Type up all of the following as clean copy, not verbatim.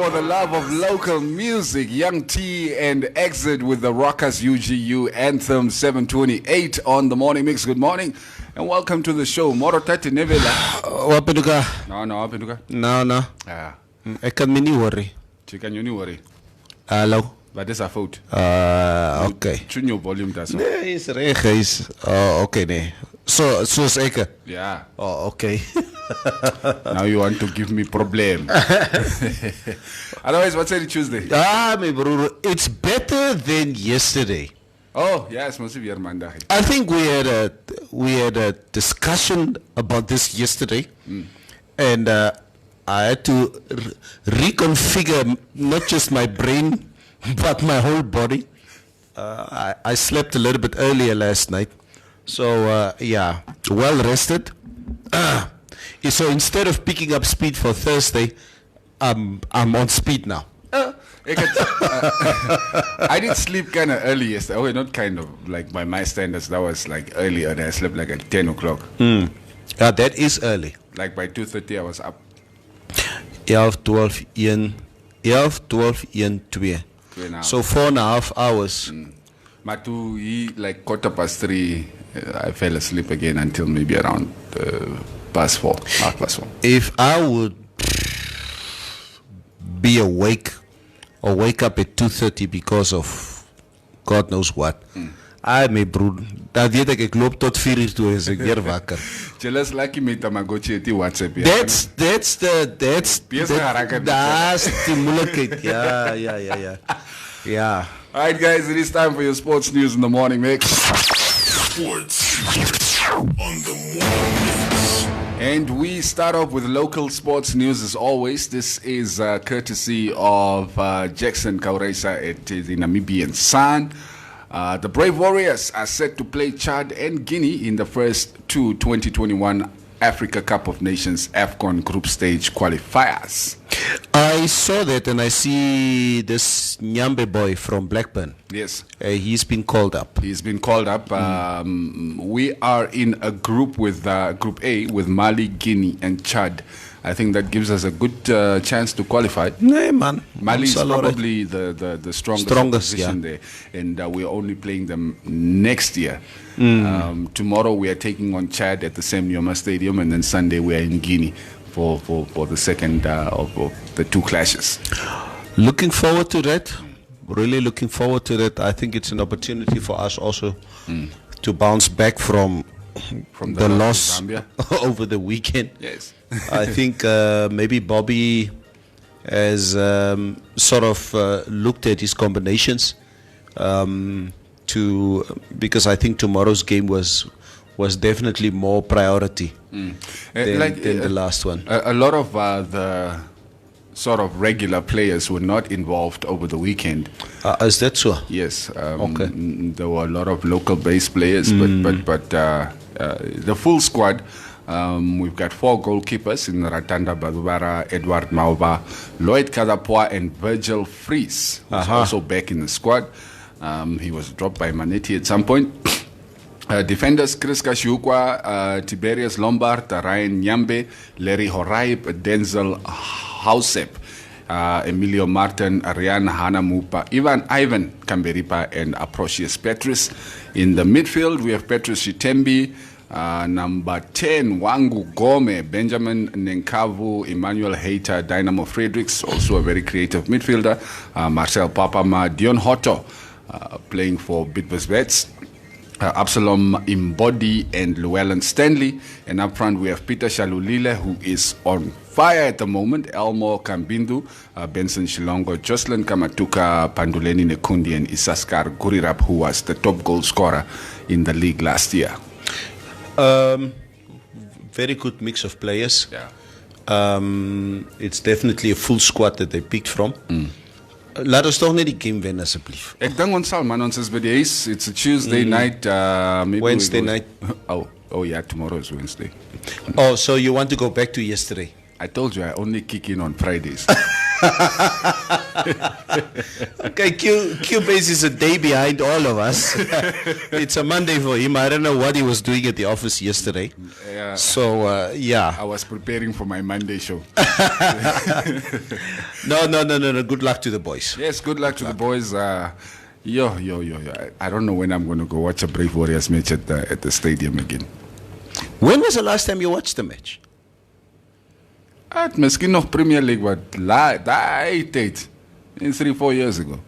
for the love of local music. Young T and Exit with the Rockers UGU Anthem 728 on the Morning Mix. Good morning and welcome to the show. Moro tati nevela. Wapenduka? No, wapenduka? No. Ek kan my nie worry. Jy kan jou nie worry. Hallo. Wat is haar fout? Okay. Tune your volume daar so. Nee, is reg, is. Okay, nee. Soos ek. Yeah. Oh, okay. Now you want to give me problem. Otherwise, what's it Tuesday? My broer, it's better than yesterday. Oh, yeah, it's mostly weer Monday. I think we had a discussion about this yesterday, and I had to reconfigure not just my brain but my whole body. I slept a little bit earlier last night, so yeah, well rested. So instead of picking up speed for Thursday, I'm on speed now. I did sleep kind of early yesterday. Oh, not kind of, like by my standards, that was like earlier. And I slept like at 10 o'clock. That is early. Like by 2:30 I was up. 11, 12, 1, 2. So 4.5 hours. But to like 3:15, I fell asleep again until maybe around past 4, half past 4. If I would be awake or wake up at 2:30 because of God knows what, I may broed. Dat weet ek loop tot 4 uur toe as ek weer wakker. Jealous lucky met Tamagotchi et WhatsApp. That's die moeilikheid. Yeah. All right, guys, it is time for your sports news in the morning mix. Sports on the morning mix. And we start off with local sports news as always. This is courtesy of Jackson Kauresa at the Namibian Sun. The Brave Warriors are set to play Chad and Guinea in the first two 2021 Africa Cup of Nations AFCON group stage qualifiers. I saw that and I see this Nyambe boy from Blackburn. Yes. He's been called up. He's been called up. We are in a group with Group A with Mali, Guinea and Chad. I think that gives us a good chance to qualify. Nee, man. Mali is probably the strongest position there. And we're only playing them next year. Tomorrow we are taking on Chad at the same Nyoma Stadium, and then Sunday we are in Guinea for the second of the two clashes. Looking forward to that. Really looking forward to that. I think it's an opportunity for us also to bounce back from the loss over the weekend. Yes. I think maybe Bobby has sort of looked at his combinations because I think tomorrow's game was definitely more priority than the last one. A lot of the sort of regular players were not involved over the weekend. Is that so? Yes. Okay. There were a lot of local-based players, but the full squad. We've got 4 goalkeepers in Ratanda Badubara, Edward Mauba, Lloyd Kadapwa, and Virgil Fries, who's also back in the squad. He was dropped by Manetti at some point. Defenders Chris Kashiukwa, Tiberius Lombard, Ryan Nyambe, Larry Horaip, Denzel Hausep, Emilio Martin, Ariana Hanamupa, Ivan Kamberipa, and Aprocius Petrus. In the midfield, we have Petrus Shitembi, number 10, Wangu Gome, Benjamin Nenkavu, Emmanuel Hayter, Dynamo Fredericks, also a very creative midfielder, Marcel Papama, Dion Hotto, playing for Bidvest Vets, Absalom Imbodi and Llewellyn Stanley. And up front we have Peter Shalulile, who is on fire at the moment, Elmo Kambindu, Benson Shilongo, Jocelyn Kamatuka, Panduleni Nekundi, and Isaskar Gurirap, who was the top goal scorer in the league last year. Very good mix of players. Yeah. It's definitely a full squad that they picked from. Laat ons toch net die game wen asseblief. Ek dink ons sal, man, ons is by die huis. It's a Tuesday night. Wednesday night. Oh yeah, tomorrow is Wednesday. Oh, so you want to go back to yesterday? I told you I only kick in on Fridays. Okay, Cubase is a day behind all of us. It's a Monday for him. I don't know what he was doing at the office yesterday. Yeah. So, yeah. I was preparing for my Monday show. No. Good luck to the boys. Yes, good luck to the boys. Yo. I don't know when I'm going to go watch a Brave Warriors match at the stadium again. When was the last time you watched the match? Misschien nog Premier League, but date. 3-4 years ago.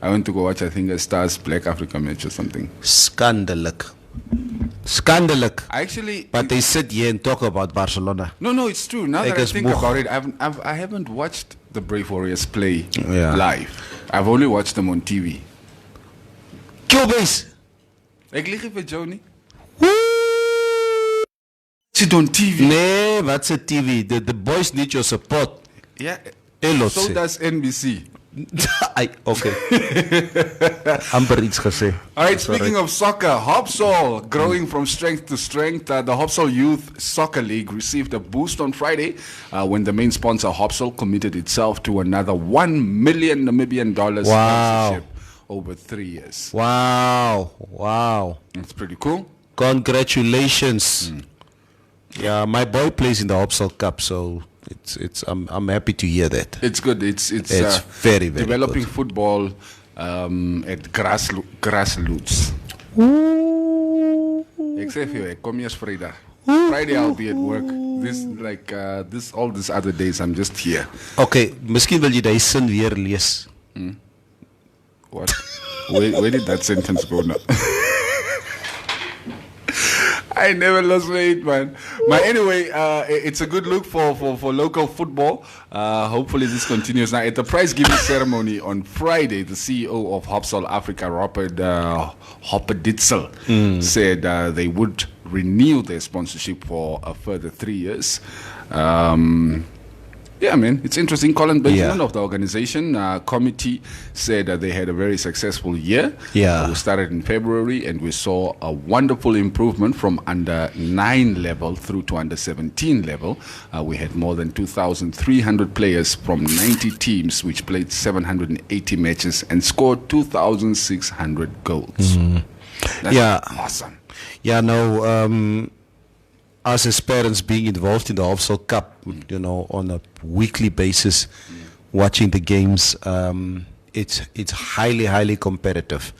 I went to go watch, I think, a Stars Black Africa match or something. Scandalous. Actually, but they sit here and talk about Barcelona. No, it's true. Now that I think about it, I haven't watched the Brave Warriors play live. I've only watched them on TV. Cubase! Ek lieg vir Johnny. Sit on TV. Nee, what's a TV? The boys need your support. Yeah. So does NBC. Okay. Amper iets gesê. All right, speaking of soccer, Hopsol growing from strength to strength. The Hopsol Youth Soccer League received a boost on Friday when the main sponsor, Hopsol, committed itself to another $1 million Namibian sponsorship over 3 years. Wow. That's pretty cool. Congratulations. Yeah, my boy plays in the Hopsol Cup, so I'm happy to hear that. It's good. It's very, very developing good. football at grassroots. Except here, come here Friday. Friday I'll be at work. All these other days I'm just here. Okay, miskien wil jy die sin weer lees. What? Where did that sentence go now? I never lost weight, man. But anyway, it's a good look for local football. Hopefully this continues. Now, at the prize giving ceremony on Friday, the CEO of Hopsol Africa, Robert Hoppeditzel, said they would renew their sponsorship for a further 3 years. Yeah, man, it's interesting. Colin Benjamin of the organization committee said that they had a very successful year. Yeah. We started in February and we saw a wonderful improvement from under 9 level through to under 17 level. We had more than 2,300 players from 90 teams, which played 780 matches and scored 2,600 goals. That's awesome. Yeah, no, us as parents being involved in the Hopsol Cup, on a weekly basis, watching the games, it's highly competitive.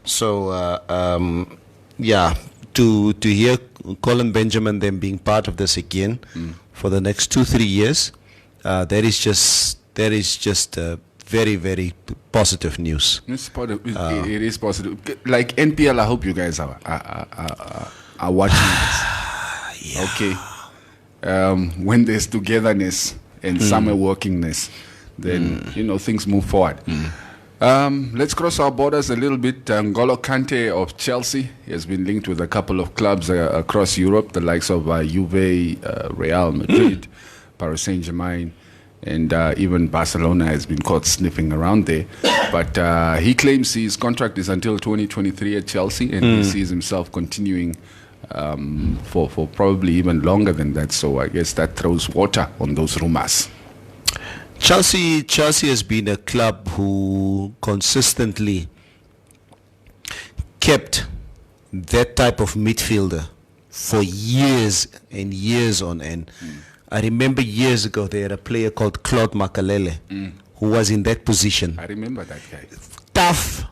So to hear Colin Benjamin then being part of this again for the next 2-3 years, that is just very, very positive news. It's positive. It is positive. Like NPL, I hope you guys are watching this. Yeah. Okay. When there's togetherness and summer workingness, then things move forward. Let's cross our borders a little bit. N'Golo Kante of Chelsea has been linked with a couple of clubs across Europe, the likes of Juve, Real Madrid, Paris Saint-Germain, and even Barcelona has been caught sniffing around there. But he claims his contract is until 2023 at Chelsea, and he sees himself continuing for probably even longer than that. So I guess that throws water on those rumors. Chelsea has been a club who consistently kept that type of midfielder for years and years on end. I remember years ago they had a player called Claude Makalele who was in that position. I remember that guy. Tough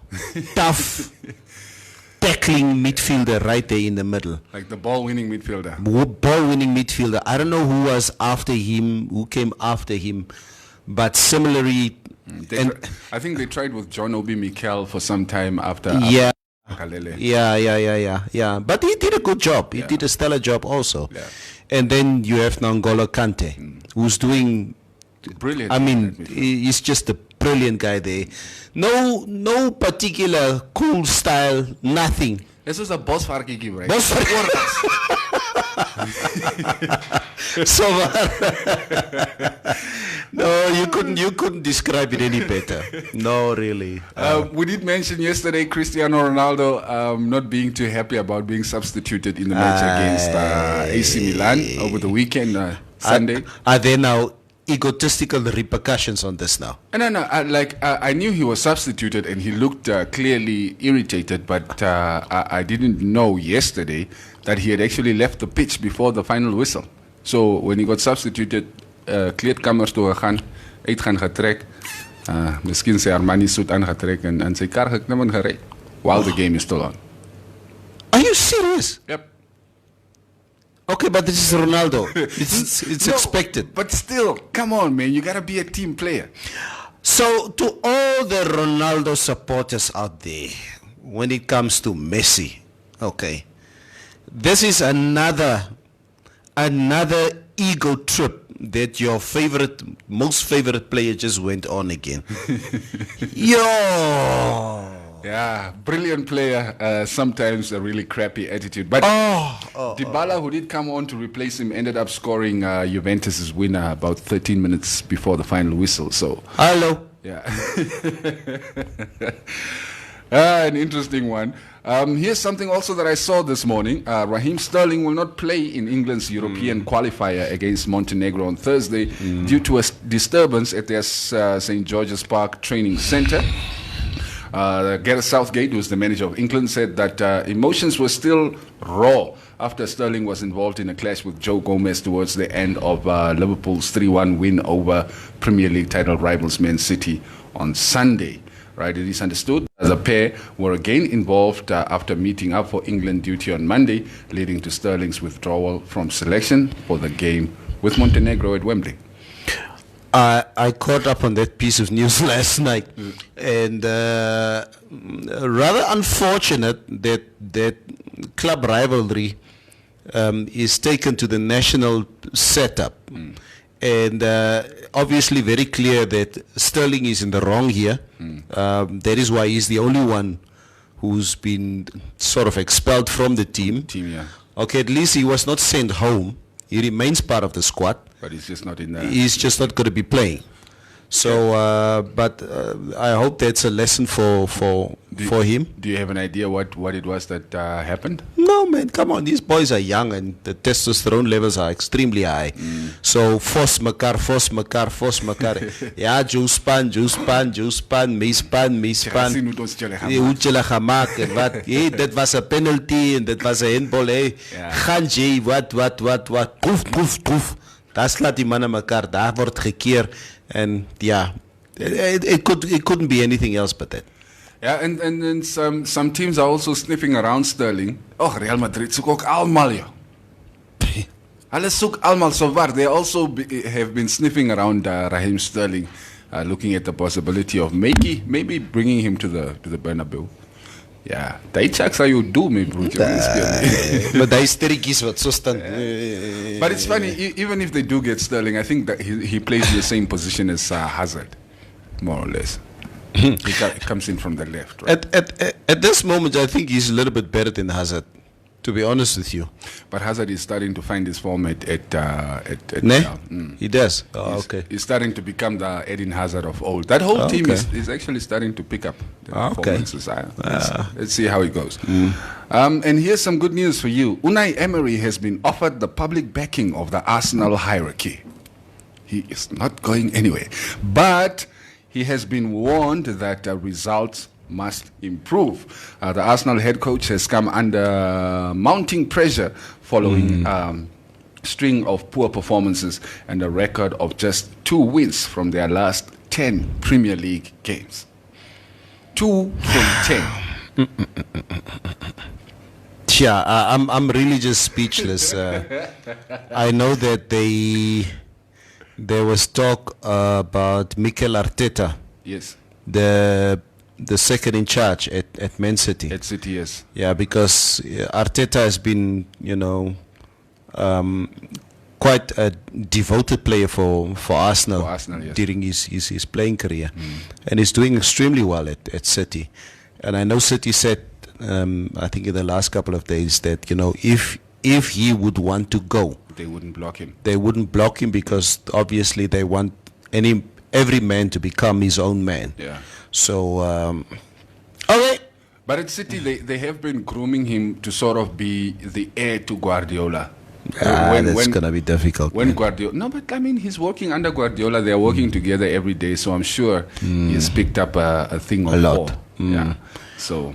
tackling midfielder right there in the middle. Like the ball-winning midfielder. Ball-winning midfielder. I don't know who was after him, who came after him, but similarly... I think they tried with John Obi Mikel for some time after Kalele. Yeah. But he did a good job. He did a stellar job also. Yeah. And then you have N'Golo Kante, who's doing... Brilliant. I mean, he's just a brilliant guy there. No particular cool style, nothing. This was a boss farkiki, right? Boss So no, you couldn't describe it any better. No, really. We did mention yesterday Cristiano Ronaldo not being too happy about being substituted in the match against AC Milan over the weekend, Sunday. Are they now egotistical repercussions on this now. No. I knew he was substituted and he looked clearly irritated, but I didn't know yesterday that he had actually left the pitch before the final whistle. So when he got substituted, kleedkamers toe gegaan, uit gaan getrek, miskien sy Armani suit aangetrek en sy kar geklim en gery while the game is still on. Are you serious? Yep. Okay, but this is Ronaldo. It's No, expected. But still, come on, man, you gotta be a team player. So to all the Ronaldo supporters out there, when it comes to Messi, okay, this is another ego trip that your most favorite player just went on again. Yo! Yeah, brilliant player, sometimes a really crappy attitude. But Dybala, who did come on to replace him, ended up scoring Juventus' winner about 13 minutes before the final whistle. So, Hello. yeah. An interesting one. Here's something also that I saw this morning. Raheem Sterling will not play in England's European qualifier against Montenegro on Thursday due to a disturbance at their St. George's Park training center. Gareth Southgate, who's the manager of England, said that emotions were still raw after Sterling was involved in a clash with Joe Gomez towards the end of Liverpool's 3-1 win over Premier League title rivals Man City on Sunday. Right, it is understood the pair were again involved after meeting up for England duty on Monday, leading to Sterling's withdrawal from selection for the game with Montenegro at Wembley. I caught up on that piece of news last night, and rather unfortunate that club rivalry is taken to the national setup, and obviously very clear that Sterling is in the wrong here. That is why he's the only one who's been sort of expelled from the team. Yeah. Okay, at least he was not sent home. He remains part of the squad. But he's just not in there. He's just not going to be playing. So, but I hope that's a lesson for him. Do you have an idea what it was that happened? No, man, come on. These boys are young and the testosterone levels are extremely high. So, force makar. Ja, juice pan, me span. Hoetjela gemaak en wat. Hey, dat was een penalty en dat was een handball. Hey. Gaan jy, wat. Proef. Daar slaat die mannen mekaar. Daar wordt gekeer. And yeah, it couldn't be anything else but that. Yeah, and some teams are also sniffing around Sterling. Oh, Real Madrid soek ook almal, joh. Hulle soek almal so waar. They also have been sniffing around Raheem Sterling, looking at the possibility of maybe bringing him to the Bernabeu. Ja, die checks are you do me, broertje. Maar die sterretjies wat so staan. But it's funny, even if they do get Sterling, I think that he plays in the same position as Hazard, more or less. He comes in from the left, right? At this moment, I think he's a little bit better than Hazard, to be honest with you. But Hazard is starting to find his form at He does. Oh, okay. He's starting to become the Eden Hazard of old. That whole team is actually starting to pick up the performances. Let's see how it goes. And here's some good news for you. Unai Emery has been offered the public backing of the Arsenal hierarchy. He is not going anywhere. But he has been warned that results must improve. The Arsenal head coach has come under mounting pressure following string of poor performances and a record of just 2 wins from their last 10 Premier League games. 2 from 10. Yeah, I'm really just speechless. I know that there was talk about Mikel Arteta. Yes. The second in charge at Man City. At City, yes. Yeah, because Arteta has been, quite a devoted player for Arsenal, yes. During his playing career. And he's doing extremely well at City. And I know City said, I think in the last couple of days, that, if he would want to go, they wouldn't block him. They wouldn't block him because obviously they want every man to become his own man. Yeah. So, okay. But at City, they have been grooming him to sort of be the heir to Guardiola. That's going to be difficult. When Guardiola, no, but I mean, he's working under Guardiola. They're working together every day, so I'm sure he's picked up a thing or A lot. four. Yeah, so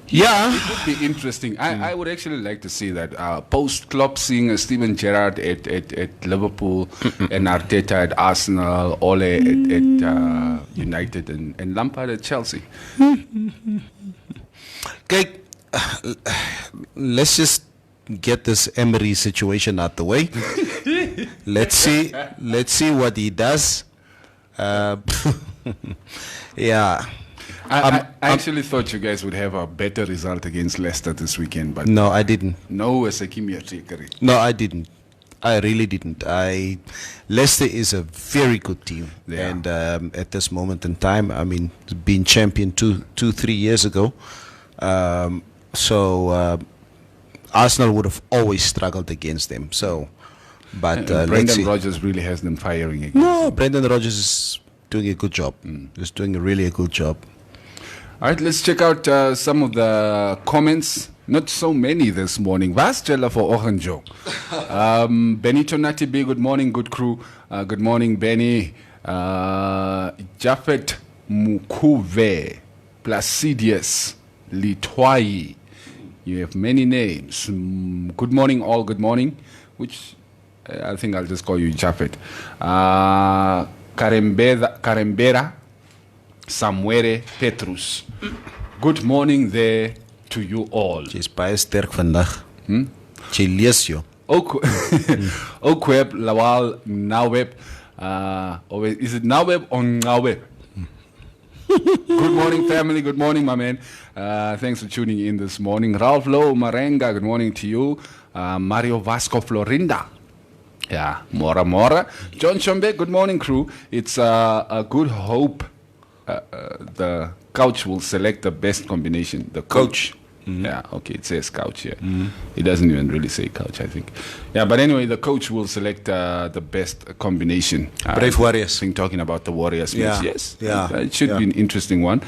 Yeah. it would be interesting. I would actually like to see that post Klopp seeing Steven Gerrard at Liverpool and Arteta at Arsenal, Ole at United, and Lampard at Chelsea. Okay, let's just get this Emery situation out the way. Let's see what he does. Yeah. I actually thought you guys would have a better result against Leicester this weekend, but No, I didn't. no, Sekimi Atikari. No, I didn't. I really didn't. Leicester is a very good team, Yeah. and at this moment in time, I mean, being champion 3 years ago, so Arsenal would have always struggled against them. So, but let's Brendan see. Rodgers really has them firing again. No, Brendan Rodgers is doing a good job. He's doing really a good job. All right, let's check out some of the comments. Not so many this morning. Vasjela for Oranjo. Benito Natibi, good morning, good crew. Good morning, Benny. Jafet Mukuve, Placidius, Litwai. You have many names. Good morning, all. Good morning. Which I think I'll just call you Jafet. Karembera Samuere Petrus. Good morning there to you all. Jy's baie sterk vandag. Jy lees jou. Okweb Lawal Naweb. Or is it Naweb or Naweb? Good morning, family. Good morning, my man. Thanks for tuning in this morning. Ralph Lowe Marenga, good morning to you. Mario Vasco Florinda. Yeah, Mora Mora. John Chombe, good morning, crew. It's a good hope the coach will select the best combination. The coach. Yeah, okay, it says couch here. It doesn't even really say couch, I think. Yeah, but anyway, the coach will select the best combination. Brave Warriors. I think talking about the Warriors Yeah. match. Yes, Yeah. It should be an interesting one.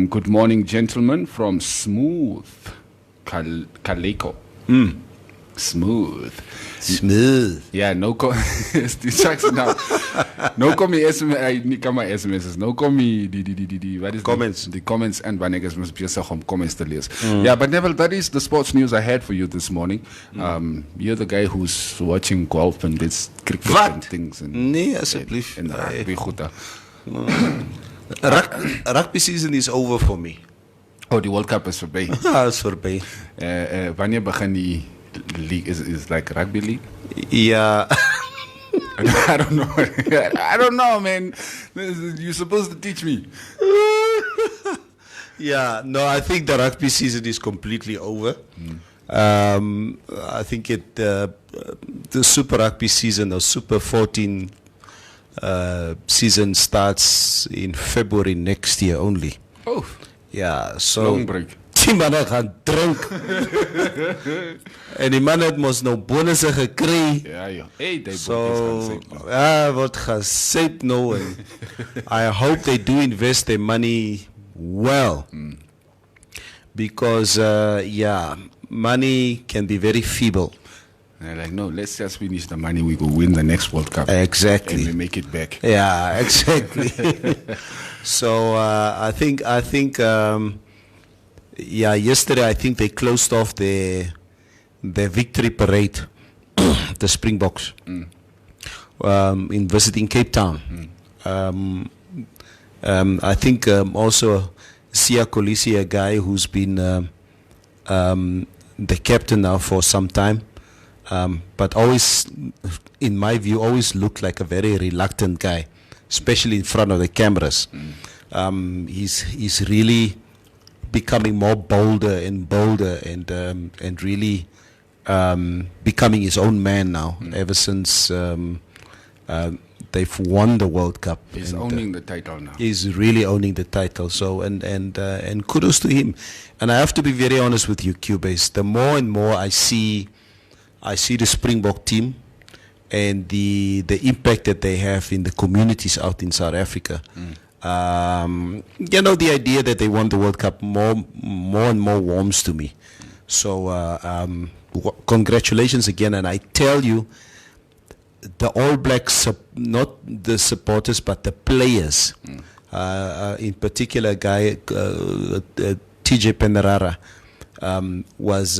Good morning, gentlemen, from Smooth Kaleko. Smooth. Yeah, no now. No call me SMS. I need my SMSs. No call me the what is Comments. The comments and Vanegas must be some comments to list. Yeah, but Neville, that is the sports news I had for you this morning. You're the guy who's watching golf and this cricket Wat? and things and Nee, asseblief. and rugby goed. Rugby season is over for me. Oh, the World Cup is voorbij. Ah, is voorbij. Wanneer begin die league? Is like rugby league? Ja. I don't know. I don't know, man. You're supposed to teach me. Yeah, no, I think the rugby season is completely over. I think the Super Rugby season or Super 14 season starts in February next year only. Oh, Ja, so long break. die mannen gaan drink. En die mannen het mos nou bonusse gekry. Ja, ja. Hey, they So, ja, word gesyp nou. En I hope they do invest their money well. Because, money can be very feeble. They're like, no, let's just finish the money. We go win the next World Cup. Exactly. And we make it back. Yeah, exactly. So I think yesterday I think they closed off the victory parade, the Springboks, in visiting Cape Town. I think also Sia Kolisi, a guy who's been the captain now for some time. But always, in my view, always looked like a very reluctant guy, especially in front of the cameras. He's really becoming more bolder and really becoming his own man now. Ever since they've won the World Cup, He's and, owning the title now. He's really owning the title. So and kudos to him. And I have to be very honest with you, Cubase. The more and more I see the Springbok team and the impact that they have in the communities out in South Africa. The idea that they won the World Cup more and more warms to me. So congratulations again. And I tell you, the All Blacks, not the supporters, but the players, in particular, guy TJ Penarara, was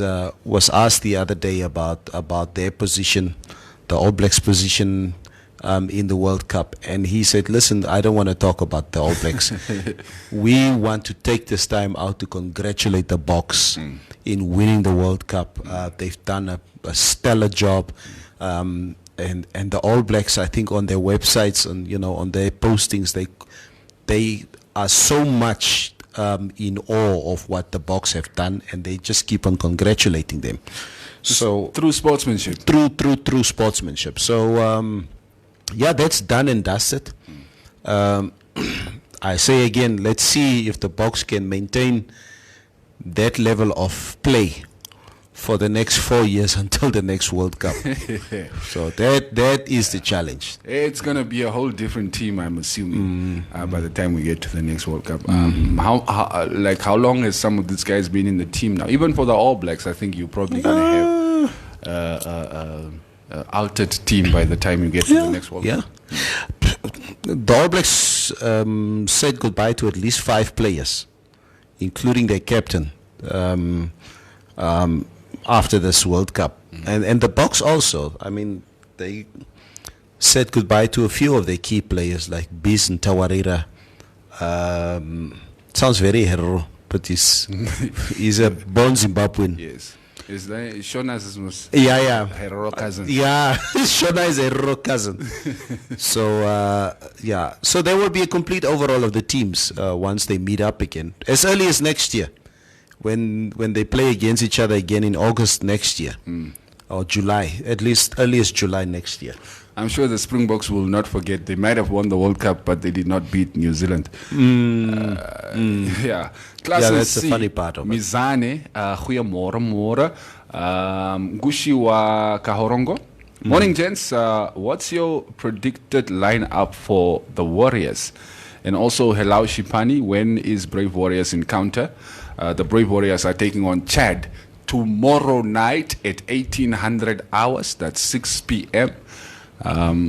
asked the other day about their position, the All Blacks' position in the World Cup, and he said, "Listen, I don't want to talk about the All Blacks. We want to take this time out to congratulate the Boks in winning the World Cup. They've done a stellar job." And the All Blacks, I think, on their websites and on their postings, they are so much in awe of what the Boks have done, and they just keep on congratulating them. So through sportsmanship, through sportsmanship. So yeah, that's done and dusted. I say again, let's see if the Boks can maintain that level of play for the next 4 years until the next World Cup. So that is the challenge. It's going to be a whole different team, I'm assuming, by the time we get to the next World Cup. How long has some of these guys been in the team now? Even for the All Blacks, I think you're probably going to have altered team by the time you get to the next World Cup. The All Blacks said goodbye to at least 5 players, including their captain. After this World Cup, and the Boks also. I mean, they said goodbye to a few of their key players like Bis and Tawarira. Sounds very hero, but he's a born Zimbabwean. Yes, is that Shona's most hero cousin? Yeah, Shona is a hero cousin. So so there will be a complete overhaul of the teams once they meet up again, as early as next year. When they play against each other again in August next year, or July, at least earliest July next year. I'm sure the Springboks will not forget. They might have won the World Cup, but they did not beat New Zealand. Yeah, that's the funny part of it. Mizane, goeiemôre, Gushi wa Kahorongo. Morning, gents. What's your predicted lineup for the Warriors? And also, hello, Shipani. When is Brave Warriors encounter? The Brave Warriors are taking on Chad tomorrow night at 1800 hours. That's 6 p.m.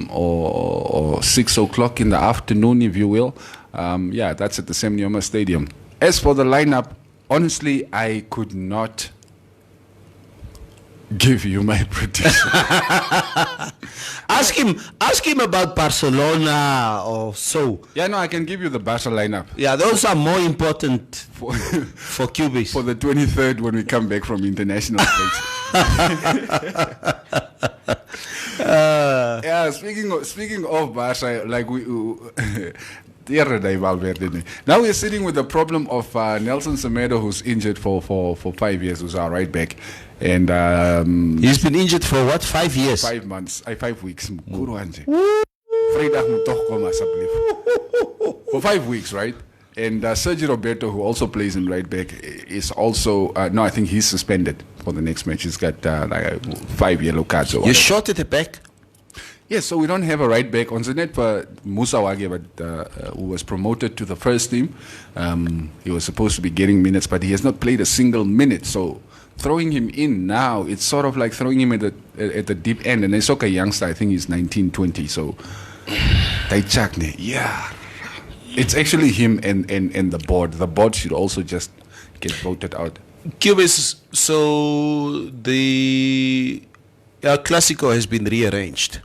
Or 6 o'clock in the afternoon, if you will. That's at the Semnyoma Stadium. As for the lineup, honestly, I could not give you my prediction. Ask him about Barcelona or so. Yeah, no, I can give you the Barca lineup. Yeah, those are more important for QBs. For the 23rd when we come back from international breaks. Speaking of Barca, like now we're sitting with the problem of Nelson Semedo, who's injured for 5 years, who's our right back. And he's been injured for what, 5 years? 5 months, 5 weeks. For 5 weeks, right? And Sergio Roberto, who also plays in right back, is also I think he's suspended for the next match. He's got like 5 yellow cards. You're short at the back? Yes, so we don't have a right back. On the net for Musa Wage, who was promoted to the first team. He was supposed to be getting minutes, but he has not played a single minute. So throwing him in now, it's sort of like throwing him at the deep end. And Isoka youngster, I think he's 19, 20. So it's actually him and the board. The board should also just get voted out. Cubis, so the Clásico has been rearranged.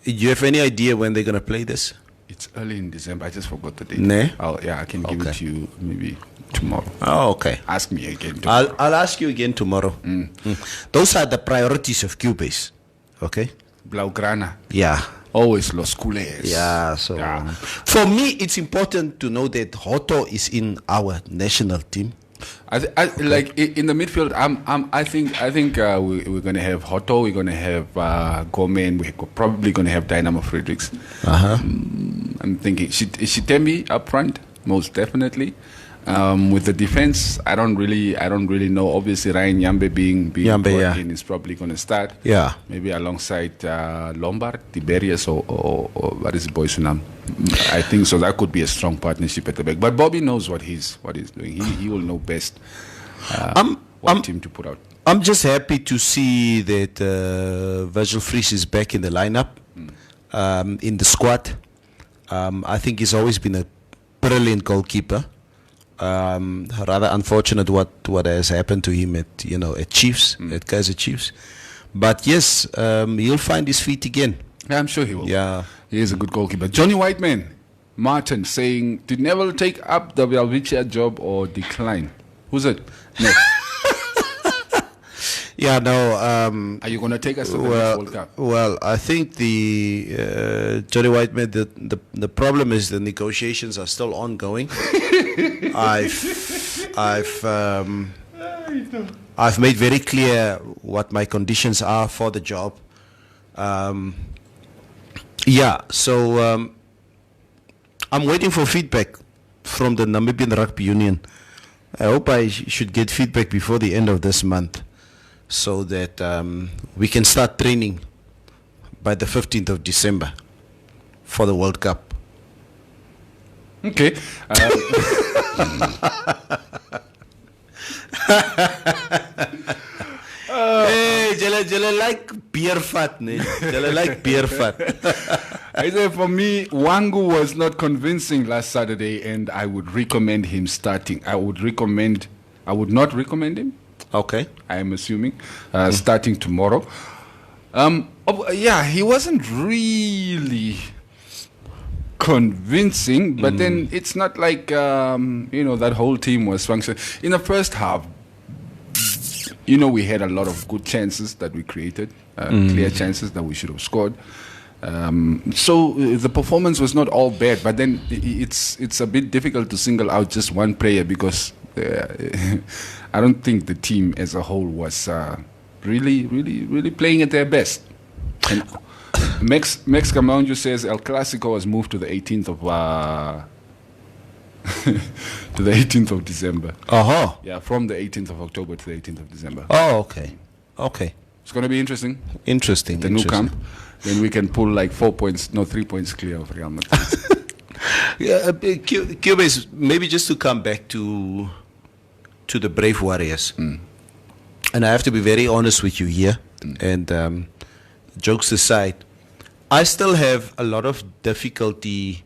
Do you have any idea when they're going to play this? It's early in December. I just forgot the date. No? I can give it to you maybe tomorrow. Oh, okay. Ask me again tomorrow. I'll ask you again tomorrow. Those are the priorities of Cubase. Okay? Blaugrana. Yeah. Always Los Culés. Yeah, so for me, it's important to know that Hoto is in our national team. Like in the midfield, I think we're going to have Hoto, we're going to have Gomen, we're probably going to have Dynamo Fredericks. I'm thinking Shitembi up front, most definitely. With the defense, I don't really know. Obviously, Ryan Yambe being brought in is probably going to start. Yeah, maybe alongside Lombard, Tiberius, or what is Boysunam. I think so. That could be a strong partnership at the back. But Bobby knows what he's doing. He will know best what team to put out. I'm just happy to see that Virgil Fries is back in the lineup, in the squad. I think he's always been a brilliant goalkeeper. Rather unfortunate what has happened to him at Chiefs, at Kaizer Chiefs. But yes, he'll find his feet again. Yeah, I'm sure he will. Yeah, he is a good goalkeeper. Johnny Whiteman, Martin saying, did Neville take up the Velvicia job or decline? Who's it? No. Yeah, no. Are you going to take us to the next World Cup? Well, I think the Johnny Whiteman. The problem is the negotiations are still ongoing. I've made very clear what my conditions are for the job. So I'm waiting for feedback from the Namibian Rugby Union. I hope I should get feedback before the end of this month, so that we can start training by the 15th of December for the World Cup. Okay. Hey, Jelle like beer fat, ne? Jelle like beer fat. I say for me, Wangu was not convincing last Saturday, and I would recommend him starting. I would not recommend him. Okay. I am assuming starting tomorrow. He wasn't really convincing, but then it's not like that whole team was functioning. In the first half, we had a lot of good chances that we created, clear chances that we should have scored. So the performance was not all bad, but then it's a bit difficult to single out just one player, because I don't think the team as a whole was really playing at their best. And Max Kamanju says El Clasico was moved to the 18th of to the 18th of December. Yeah, from the 18th of October to the 18th of December. Oh, okay. It's going to be interesting. The new camp. Then we can pull like 3 points clear of Real Madrid. Cubase, maybe just to come back to the Brave Warriors. And I have to be very honest with you here. And jokes aside, I still have a lot of difficulty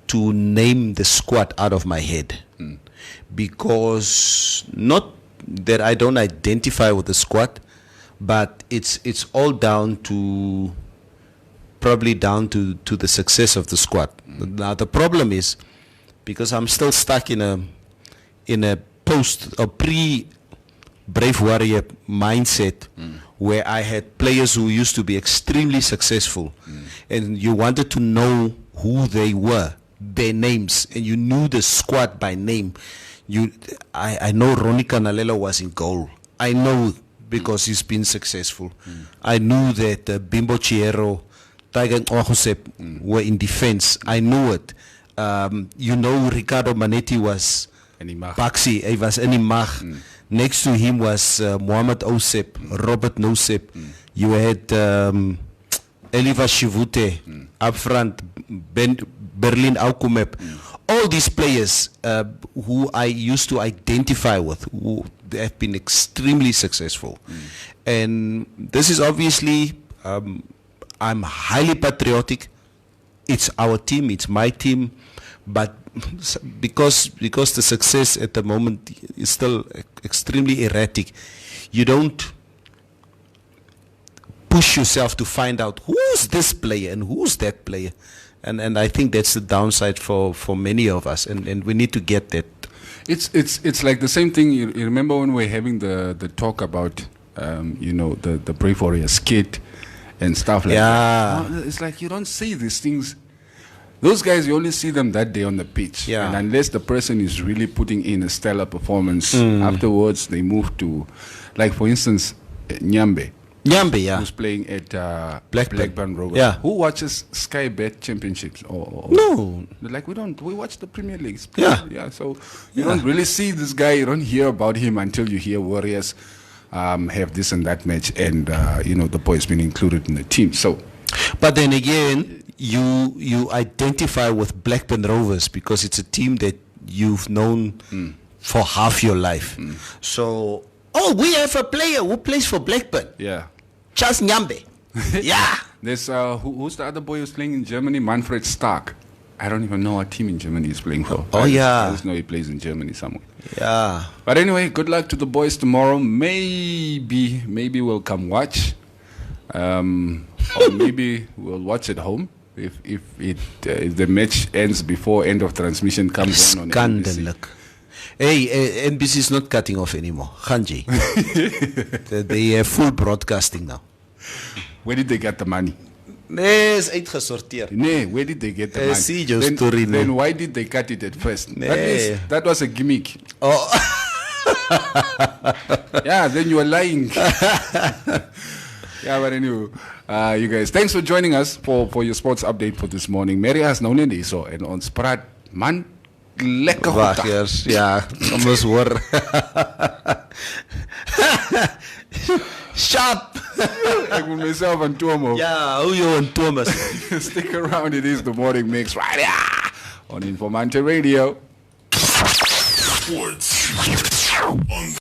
to name the squad out of my head. Because not that I don't identify with the squad, but it's all probably down to the success of the squad. Now the problem is, because I'm still stuck in a pre-Brave Warrior mindset, where I had players who used to be extremely successful, and you wanted to know who they were, their names, and you knew the squad by name. I know Ronnie Canalelo was in goal. I know, because he's been successful. I knew that Bimbo Chiero, Tiger Ohosep were in defense. I knew it. Ricardo Manetti was Baxi. He was Inimag. Next to him was Mohamed Osep, Robert Nosep. You had Eliva Shivute up front, Berlin Aukumep. All these players who I used to identify with, who have been extremely successful. And this is obviously, I'm highly patriotic. It's our team, it's my team. But because the success at the moment is still extremely erratic, you don't push yourself to find out who's this player and who's that player. And I think that's the downside for many of us, and we need to get that. It's like the same thing. You remember when we were having the talk about the Brave Warriors kit and stuff like that. It's like you don't see these things. Those guys, you only see them that day on the pitch. Yeah. And unless the person is really putting in a stellar performance, afterwards they move to, like for instance, Nyambe, yeah. who's playing at Blackburn Rovers. Yeah. Who watches Sky Bet Championships? No. Like we watch the Premier Leagues. Yeah. So you don't really see this guy. You don't hear about him until you hear Warriors have this and that match, and the boy's been included in the team. So, but then again, you identify with Blackburn Rovers because it's a team that you've known for half your life. So Oh, we have a player who plays for Blackburn. Yeah. Charles Nyambe. Yeah. There's who's the other boy who's playing in Germany? Manfred Stark. I don't even know what team in Germany he's playing for. I just know he plays in Germany somewhere. Yeah. But anyway, good luck to the boys tomorrow. Maybe we'll come watch. Or maybe we'll watch at home if the match ends before end of transmission comes on NBC. Hey, NBC is not cutting off anymore. Hanji. They have full broadcasting now. Where did they get the money? Nee, is uitgesorteer. Nee, where did they get the money? See your story now. Then why did they cut it at first? Nee. That was a gimmick. Oh. Yeah, then you were lying. Yeah, but anyway, you guys, thanks for joining us for your sports update for this morning. Mary has nou net hierso en ons praat man lekker goed. Wacht, ja, ons hoor. Sharp. Ek moet myself aan Tomo. Ja, hou jou aan Thomas. Stick around, it is the morning mix right here on Informante Radio. Sports on